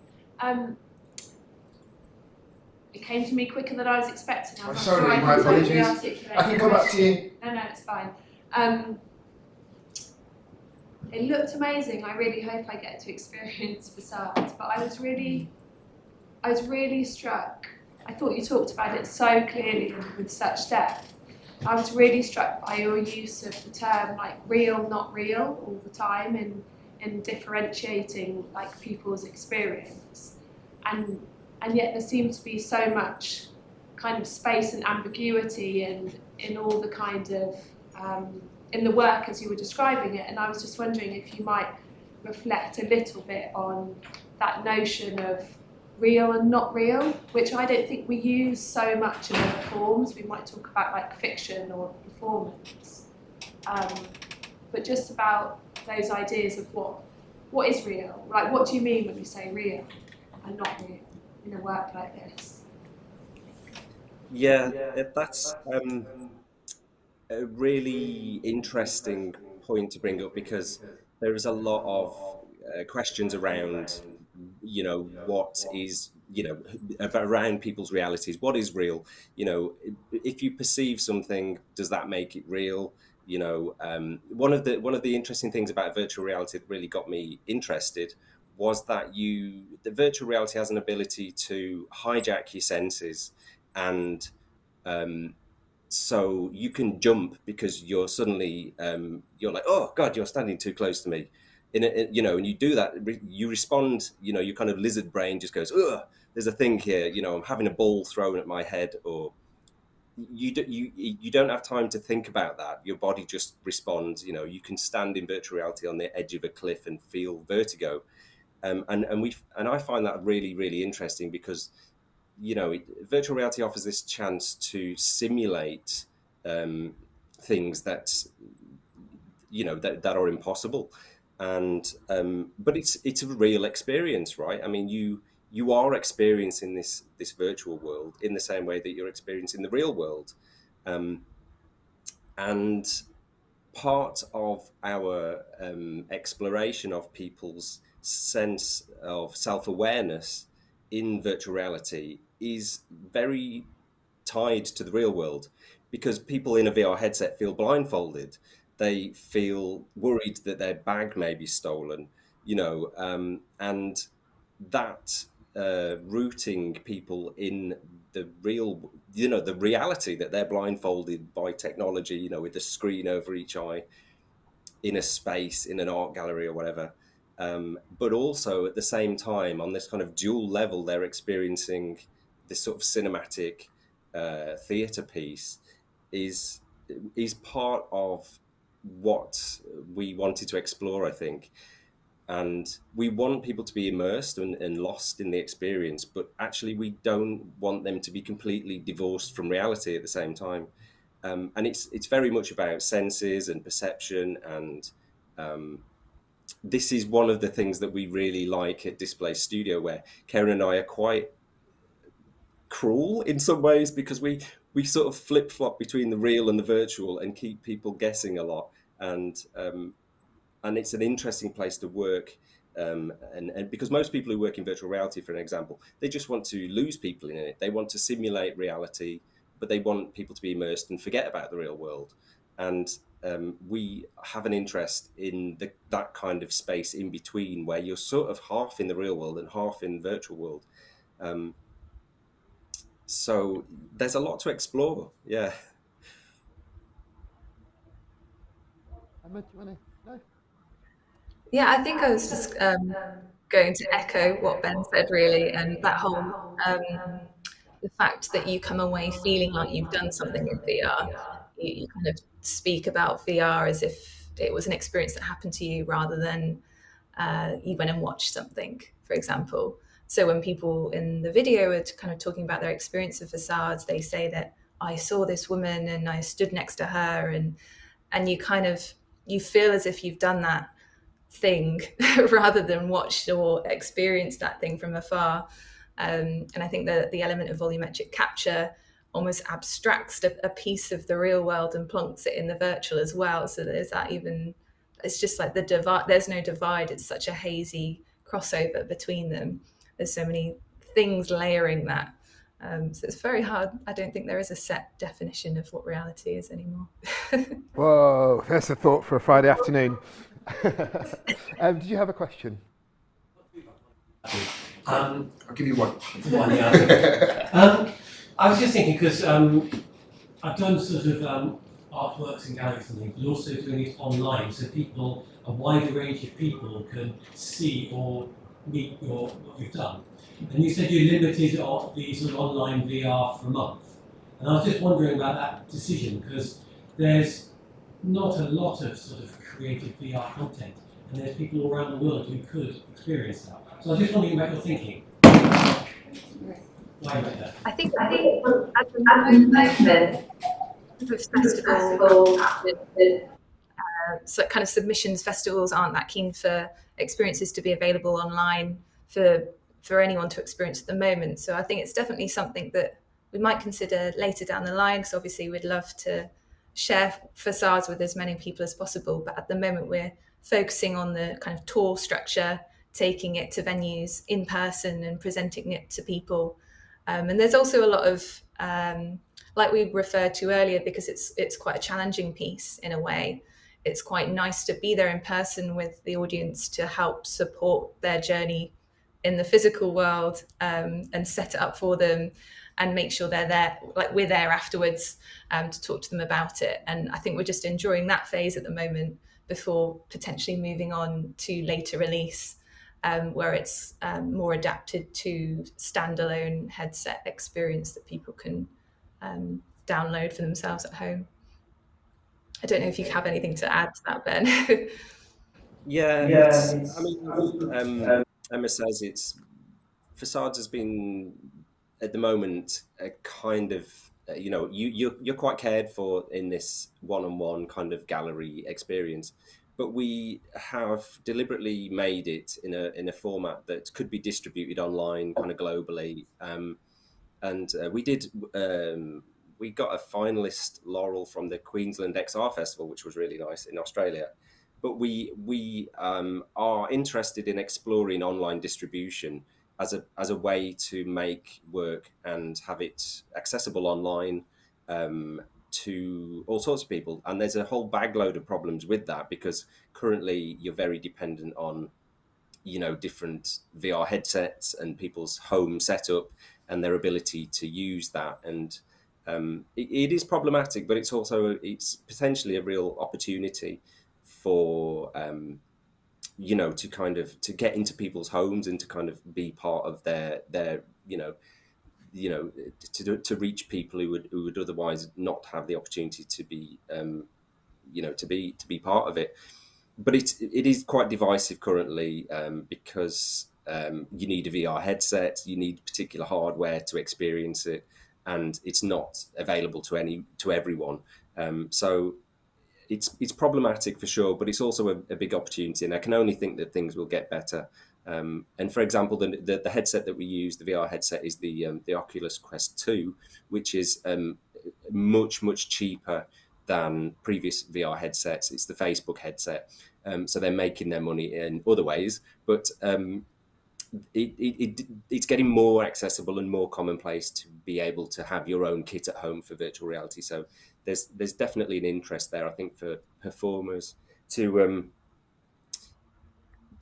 It came to me quicker than I was expecting. I'm sorry, sure my apologies. Articulate I can come back to you. No, it's fine. It looked amazing. I really hope I get to experience Facades, but I was really struck. I thought you talked about it so clearly and with such depth. I was really struck by your use of the term like real, not real all the time in differentiating like people's experience. And yet there seems to be so much kind of space and ambiguity in all the kind of in the work as you were describing it, and I was just wondering if you might reflect a little bit on that notion of real and not real, which I don't think we use so much in other forms. We might talk about like fiction or performance, but just about those ideas of what is real, like what do you mean when you say real and not real in a work like this? Yeah, that's a really interesting point to bring up, because there is a lot of questions around, what is, around people's realities. What is real? If you perceive something, does that make it real? One of the interesting things about virtual reality that really got me interested was that the virtual reality has an ability to hijack your senses, and so you can jump because you're suddenly you're like, oh God, you're standing too close to me, and you do that, you respond, your kind of lizard brain just goes, ugh, there's a thing here, I'm having a ball thrown at my head, or you don't have time to think about that. Your body just responds. You can stand in virtual reality on the edge of a cliff and feel vertigo, and I find that really, really interesting, because virtual reality offers this chance to simulate things that are impossible, and but it's a real experience, right? I mean, you are experiencing this virtual world in the same way that you're experiencing the real world, And part of our exploration of people's sense of self-awareness in virtual reality is very tied to the real world, because people in a VR headset feel blindfolded. They feel worried that their bag may be stolen, and that rooting people in the real, the reality that they're blindfolded by technology, with the screen over each eye in a space, in an art gallery or whatever. But also at the same time, on this kind of dual level, they're experiencing this sort of cinematic theatre piece is part of what we wanted to explore, I think. And we want people to be immersed and lost in the experience, but actually we don't want them to be completely divorced from reality at the same time. And it's very much about senses and perception, and this is one of the things that we really like at Display Studio, where Kerryn and I are quite cruel in some ways, because we sort of flip-flop between the real and the virtual and keep people guessing a lot. And it's an interesting place to work, and because most people who work in virtual reality, for an example, they just want to lose people in it. They want to simulate reality, but they want people to be immersed and forget about the real world. And we have an interest in that kind of space in between, where you're sort of half in the real world and half in the virtual world. So there's a lot to explore. Yeah. Emma, do you want to? No? Yeah, I think I was just going to echo what Ben said, really, and that whole the fact that you come away feeling like you've done something in VR. You kind of speak about VR as if it was an experience that happened to you, rather than you went and watched something, for example. So when people in the video are kind of talking about their experience of Facades, they say that I saw this woman and I stood next to her, and you feel as if you've done that thing rather than watched or experienced that thing from afar. And I think that the element of volumetric capture almost abstracts a piece of the real world and plonks it in the virtual as well. So there's that even, it's just like the divide, there's no divide. It's such a hazy crossover between them. There's so many things layering that. So it's very hard. I don't think there is a set definition of what reality is anymore. Whoa, that's a thought for a Friday afternoon. Did you have a question? I'll give you one. Yeah. I was just thinking, because I've done sort of artworks in galleries and things, but also doing it online, so a wider range of people can see or meet what you've done. And you said you limited the sort of online VR for a month. And I was just wondering about that decision, because there's not a lot of sort of creative VR content, and there's people all around the world who could experience that. So I was just wondering about your thinking. Why about that? I think at the moment, festival, so kind of submissions festivals aren't that keen for experiences to be available online for anyone to experience at the moment. So I think it's definitely something that we might consider later down the line, because obviously we'd love to share Facades with as many people as possible. But at the moment, we're focusing on the kind of tour structure, taking it to venues in person and presenting it to people. And there's also a lot of, like we referred to earlier, because it's quite a challenging piece in a way. It's quite nice to be there in person with the audience to help support their journey in the physical world, and set it up for them and make sure they're there, like we're there afterwards, to talk to them about it. And I think we're just enjoying that phase at the moment before potentially moving on to later release, where it's more adapted to standalone headset experience that people can download for themselves at home. I don't know if you have anything to add to that, Ben. I mean, Emma says Facades has been at the moment a kind of you're quite cared for in this one-on-one kind of gallery experience, but we have deliberately made it in a format that could be distributed online kind of globally, and we did we got a finalist laurel from the Queensland XR Festival, which was really nice in Australia. But we are interested in exploring online distribution as a way to make work and have it accessible online to all sorts of people. And there's a whole bagload of problems with that, because currently you're very dependent on, you know, different VR headsets and people's home setup and their ability to use that. And it is problematic, but it's potentially a real opportunity for you know, to get into people's homes and to kind of be part of their to reach people who would otherwise not have the opportunity to be to be part of it. But it is quite divisive currently, because you need a VR headset, you need particular hardware to experience it, and it's not available to everyone. So it's problematic for sure, but it's also a big opportunity, and I can only think that things will get better. And for example, the headset that we use, the VR headset, is the Oculus Quest 2, which is much cheaper than previous VR headsets. It's the Facebook headset, so they're making their money in other ways, but it's getting more accessible and more commonplace to be able to have your own kit at home for virtual reality. So there's definitely an interest there, I think, for performers to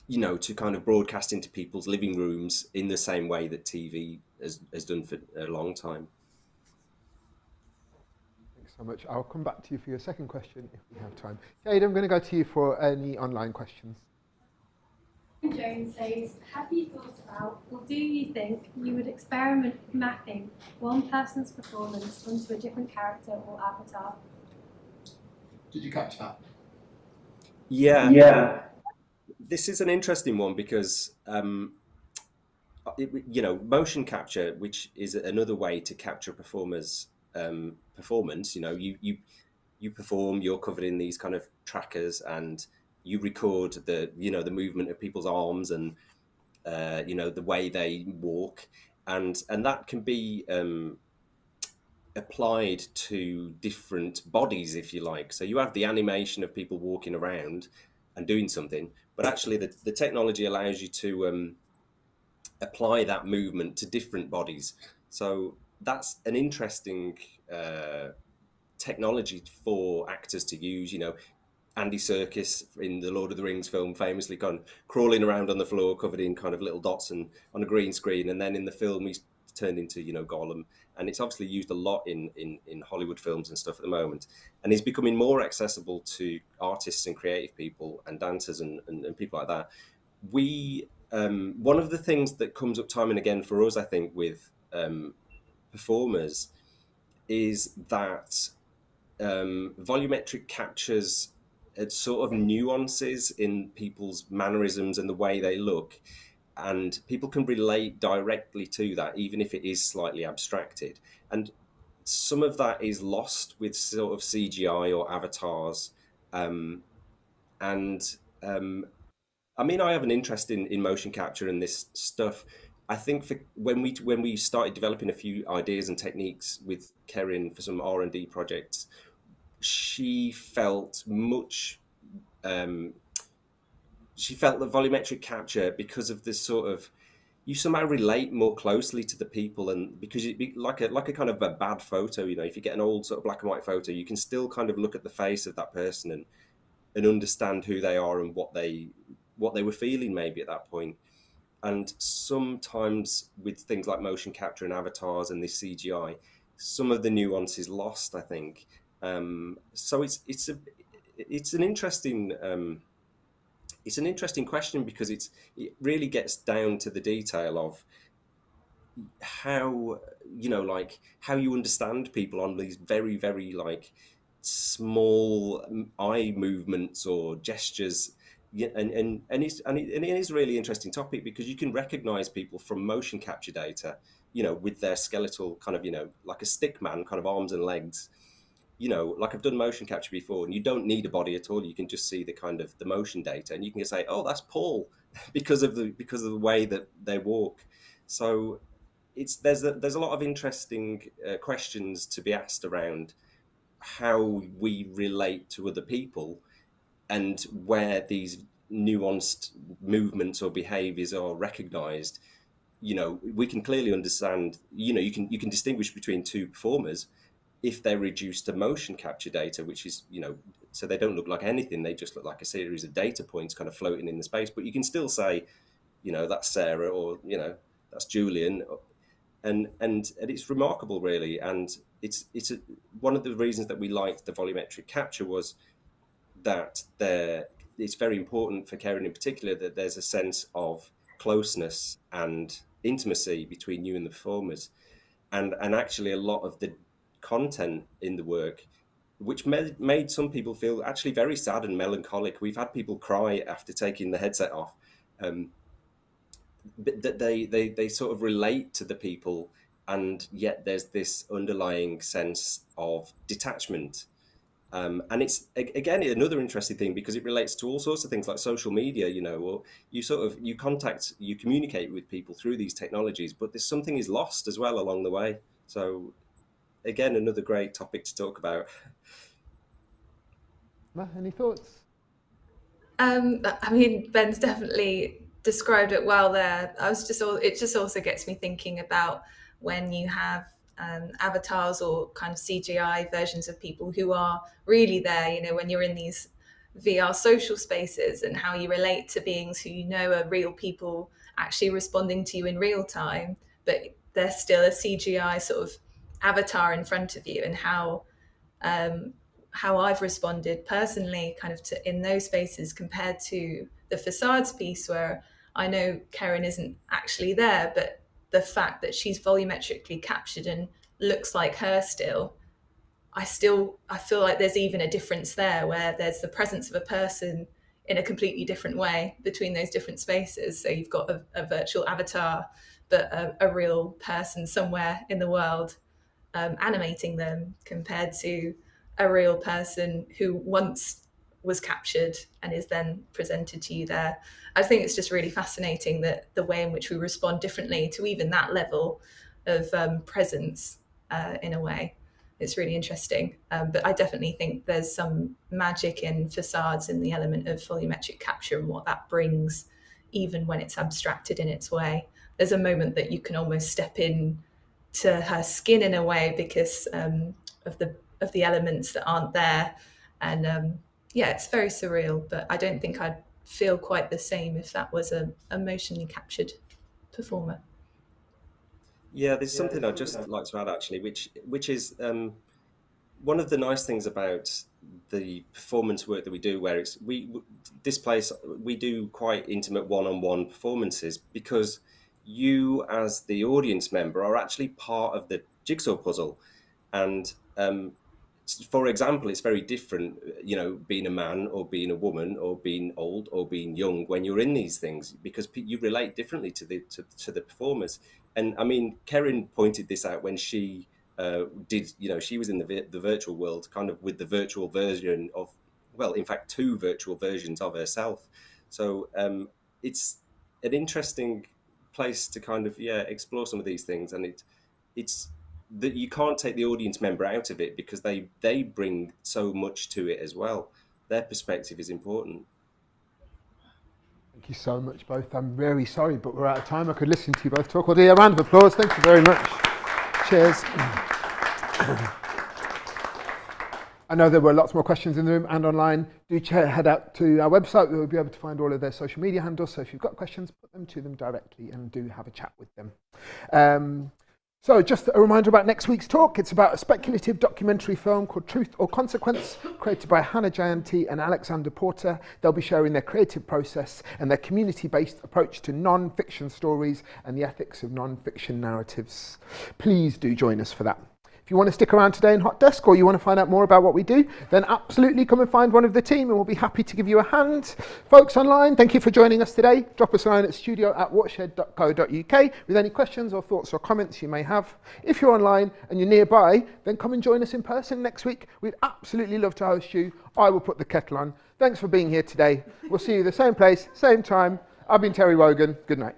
to kind of broadcast into people's living rooms in the same way that TV has done for a long time. Thanks so much. I'll come back to you for your second question if we have time. Jade, I'm going to go to you for any online questions. Joan says, have you thought about, or do you think you would experiment with mapping one person's performance onto a different character or avatar? Did you catch that? Yeah. This is an interesting one because, motion capture, which is another way to capture performers' performance. You perform, you're covered in these kind of trackers, and you record the movement of people's arms and the way they walk, and that can be applied to different bodies, if you like. So you have the animation of people walking around and doing something, but actually the technology allows you to apply that movement to different bodies. So that's an interesting technology for actors to use. Andy Serkis in the Lord of the Rings film famously kind of crawling around on the floor covered in kind of little dots and on a green screen, and then in the film he's turned into Gollum, and it's obviously used a lot in Hollywood films and stuff at the moment, and is becoming more accessible to artists and creative people and dancers and people like that. We one of the things that comes up time and again for us, I think, with performers is that volumetric captures sort of nuances in people's mannerisms and the way they look, and people can relate directly to that, even if it is slightly abstracted. And some of that is lost with sort of CGI or avatars. I have an interest in motion capture and this stuff. I think when we started developing a few ideas and techniques with Kerryn for some R&D projects, she felt that volumetric capture, because of this sort of, you somehow relate more closely to the people, and because it'd be like a kind of a bad photo, if you get an old sort of black and white photo, you can still kind of look at the face of that person and understand who they are and what they were feeling maybe at that point. And sometimes with things like motion capture and avatars and this CGI, some of the nuance is lost, I think. So it's an interesting question, because it really gets down to the detail of how you understand people on these very, very small eye movements or gestures. And it is a really interesting topic, because you can recognize people from motion capture data, with their skeletal kind of, like a stick man kind of arms and legs. Like I've done motion capture before, and you don't need a body at all. You can just see the kind of the motion data, and you can say, "Oh, that's Paul," because of the way that they walk. So there's a lot of interesting questions to be asked around how we relate to other people and where these nuanced movements or behaviors are recognized. We can clearly understand, you can distinguish between two performers if they're reduced to motion capture data, which is, so they don't look like anything, they just look like a series of data points kind of floating in the space. But you can still say, that's Sarah, or, that's Julian. And it's remarkable, really. And it's one of the reasons that we liked the volumetric capture was that it's very important for Kerryn in particular that there's a sense of closeness and intimacy between you and the performers. And actually a lot of the content in the work, which made some people feel actually very sad and melancholic. We've had people cry after taking the headset off. That they sort of relate to the people, and yet there's this underlying sense of detachment. And it's, again, another interesting thing because it relates to all sorts of things like social media, or you communicate with people through these technologies, but there's something is lost as well along the way. So again, another great topic to talk about. Any thoughts? I mean, Ben's definitely described it well there. It just also gets me thinking about when you have avatars or kind of CGI versions of people who are really there, when you're in these VR social spaces, and how you relate to beings who are real people actually responding to you in real time, but they're still a CGI sort of avatar in front of you, and how I've responded personally kind of in those spaces compared to the Facades piece, where I know Kerryn isn't actually there, but the fact that she's volumetrically captured and looks like her still, I feel like there's even a difference there, where there's the presence of a person in a completely different way between those different spaces. So you've got a virtual avatar, but a real person somewhere in the world animating them, compared to a real person who once was captured and is then presented to you there. I think it's just really fascinating that the way in which we respond differently to even that level of presence, in a way. It's really interesting. But I definitely think there's some magic in Facades in the element of volumetric capture and what that brings, even when it's abstracted in its way. There's a moment that you can almost step in to her skin in a way because of the elements that aren't there. And it's very surreal, but I don't think I'd feel quite the same if that was a emotionally captured performer. Yeah, there's something I'd just like to add actually, which is one of the nice things about the performance work that we do, where we do quite intimate one-on-one performances, because you as the audience member are actually part of the jigsaw puzzle. And for example, it's very different, being a man or being a woman or being old or being young when you're in these things, because you relate differently to the performers. And I mean, Kerryn pointed this out when she did, she was in the virtual world, kind of with the virtual version of, well, in fact, two virtual versions of herself. So it's an interesting place to kind of, explore some of these things. And it's that you can't take the audience member out of it, because they bring so much to it as well. Their perspective is important. Thank you so much, both. I'm very sorry, but we're out of time. I could listen to you both talk all day. A round of applause. Thank you very much. Cheers. I know there were lots more questions in the room and online. Do head out to our website. We'll be able to find all of their social media handles. So if you've got questions, put them to them directly and do have a chat with them. So just a reminder about next week's talk. It's about a speculative documentary film called Truth or Consequence, created by Hannah Jayanti and Alexander Porter. They'll be sharing their creative process and their community-based approach to non-fiction stories and the ethics of non-fiction narratives. Please do join us for that. If you want to stick around today in Hot Desk, or you want to find out more about what we do, then absolutely come and find one of the team and we'll be happy to give you a hand. Folks online, thank you for joining us today. Drop us a line at studio@watershed.co.uk with any questions or thoughts or comments you may have. If you're online and you're nearby, then come and join us in person next week. We'd absolutely love to host you. I will put the kettle on. Thanks for being here today. We'll see you the same place, same time. I've been Terry Wogan. Good night.